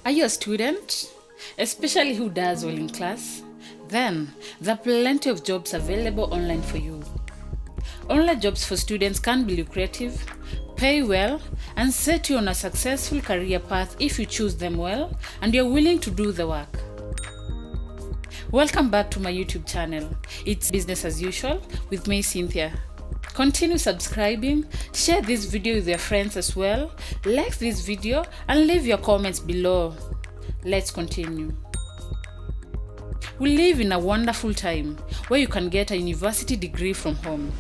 Are you a student? Especially who does well in class? Then, there are plenty of jobs available online for you. Online jobs for students can be lucrative, pay well, and set you on a successful career path if you choose them well and you're willing to do the work. Welcome back to my YouTube channel. It's business as usual with me, Cynthia. Continue subscribing, share this video with your friends as well, like this video and leave your comments below. Let's continue. We live in a wonderful time where you can get a university degree from home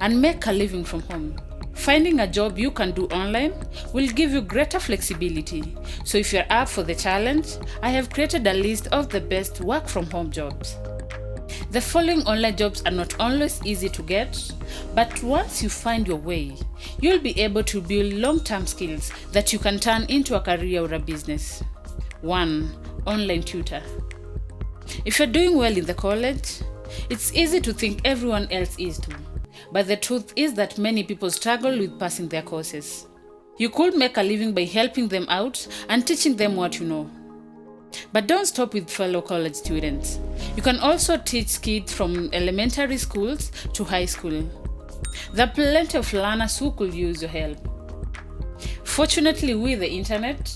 and make a living from home. Finding a job you can do online will give you greater flexibility. So if you're up for the challenge, I have created a list of the best work from home jobs. The following online jobs are not always easy to get, but once you find your way, you'll be able to build long-term skills that you can turn into a career or a business. 1. Online tutor. If you're doing well in the college, it's easy to think everyone else is too. But the truth is that many people struggle with passing their courses. You could make a living by helping them out and teaching them what you know. But don't stop with fellow college students. You can also teach kids from elementary schools to high school. There are plenty of learners who could use your help. Fortunately, with the internet,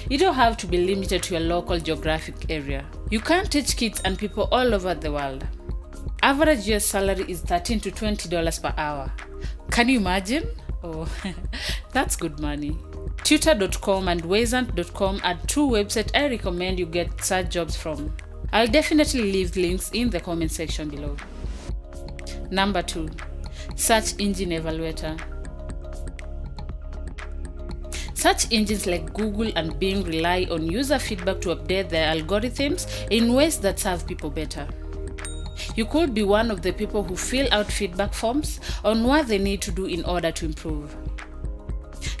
you don't have to be limited to your local geographic area. You can teach kids and people all over the world. Average US salary is $13 to $20 per hour. Can you imagine? Oh, that's good money. Tutor.com and Wayzant.com are two websites I recommend you get such jobs from. I'll definitely leave links in the comment section below. Number 2. Search engine evaluator. Search engines like Google and Bing rely on user feedback to update their algorithms in ways that serve people better. You could be one of the people who fill out feedback forms on what they need to do in order to improve.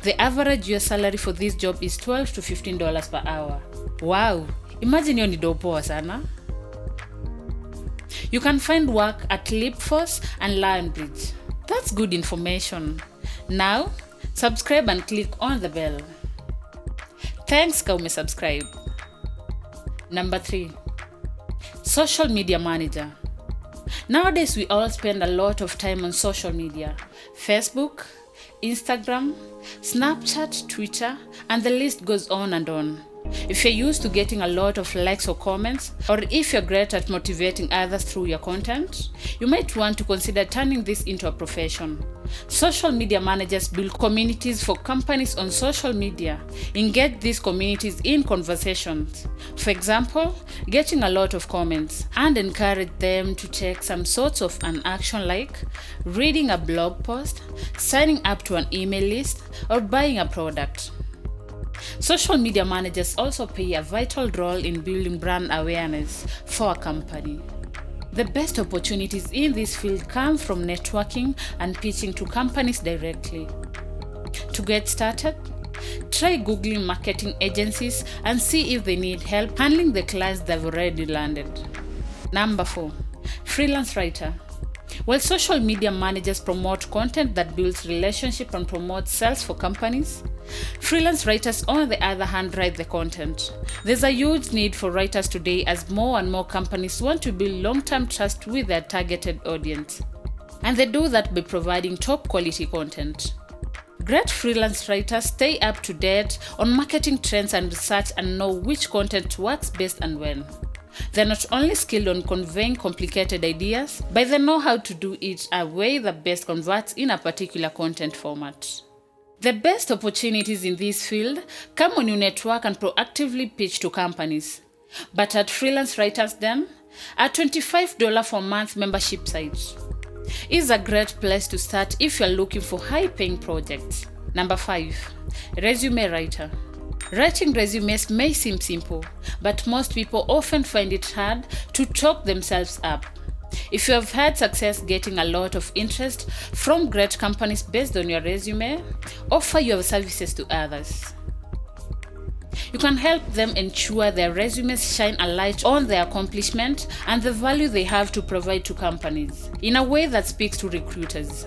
The average US salary for this job is $12 to $15 per hour. Wow! Imagine hiyo ni do poa sana. You can find work at Leapforce and Lionbridge. That's good information. Now, subscribe and click on the bell. Thanks ka umesubscribe. Number 3. Social media manager. Nowadays, we all spend a lot of time on social media. Facebook, Instagram, Snapchat, Twitter, and the list goes on and on. If you're used to getting a lot of likes or comments, or if you're great at motivating others through your content, you might want to consider turning this into a profession. Social media managers build communities for companies on social media, engage these communities in conversations. For example, getting a lot of comments, and encourage them to take some sorts of an action like reading a blog post, signing up to an email list, or buying a product. Social media managers also play a vital role in building brand awareness for a company. The best opportunities in this field come from networking and pitching to companies directly. To get started, try Googling marketing agencies and see if they need help handling the clients they've already landed. Number 4. Freelance writer. While social media managers promote content that builds relationships and promotes sales for companies, freelance writers, on the other hand, write the content. There's a huge need for writers today as more and more companies want to build long-term trust with their targeted audience. And they do that by providing top quality content. Great freelance writers stay up to date on marketing trends and research and know which content works best and when. They're not only skilled on conveying complicated ideas, but they know how to do it a way that best converts in a particular content format. The best opportunities in this field come when you network and proactively pitch to companies. But at Freelance Writers Den, a $25 per month membership site is a great place to start if you're looking for high-paying projects. Number 5. Resume writer. Writing resumes may seem simple, but most people often find it hard to talk themselves up. If you have had success getting a lot of interest from great companies based on your resume, offer your services to others. You can help them ensure their resumes shine a light on their accomplishment and the value they have to provide to companies in a way that speaks to recruiters.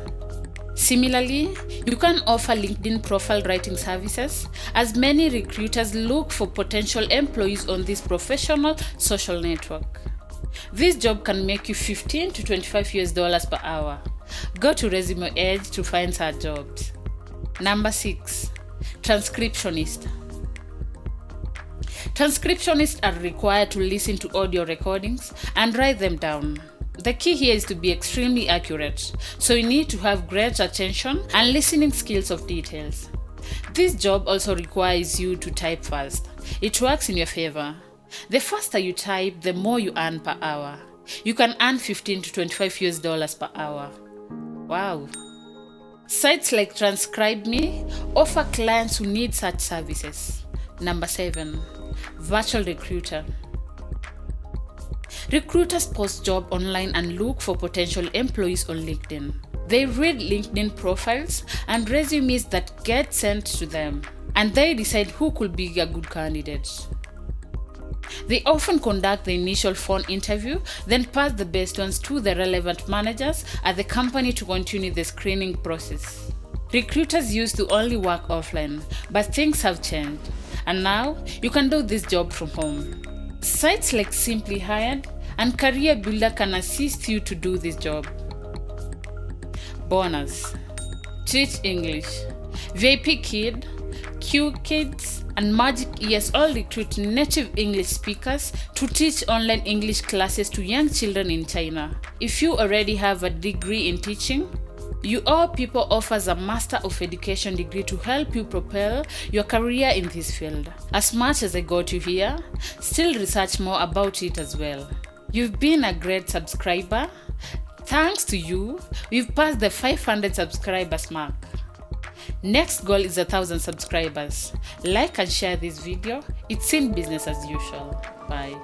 Similarly, you can offer LinkedIn profile writing services, as many recruiters look for potential employees on this professional social network. This job can make you $15 to $25 per hour. Go to Resume Edge to find such jobs. Number 6. Transcriptionist. Transcriptionists are required to listen to audio recordings and write them down. The key here is to be extremely accurate, so you need to have great attention and listening skills of details. This job also requires you to type fast. It works in your favor. The faster you type, the more you earn per hour. You can earn $15 to $25 per hour. Wow! Sites like Transcribe Me offer clients who need such services. Number 7. Virtual recruiter. Recruiters post jobs online and look for potential employees on LinkedIn. They read LinkedIn profiles and resumes that get sent to them, and they decide who could be a good candidate. They often conduct the initial phone interview, then pass the best ones to the relevant managers at the company to continue the screening process. Recruiters used to only work offline, but things have changed, and now you can do this job from home. Sites like Simply Hired and Career Builder can assist you to do this job. Bonus: Teach English. VIP Kid, Q Kids, and Magic Ears all recruit native English speakers to teach online English classes to young children in China. If you already have a degree in teaching, UO People offers a Master of Education degree to help you propel your career in this field. As much as I got you here, still research more about it as well. You've been a great subscriber. Thanks to you, we've passed the 500 subscribers mark. Next goal is 1,000 subscribers. Like and share this video. It's in business as usual. Bye.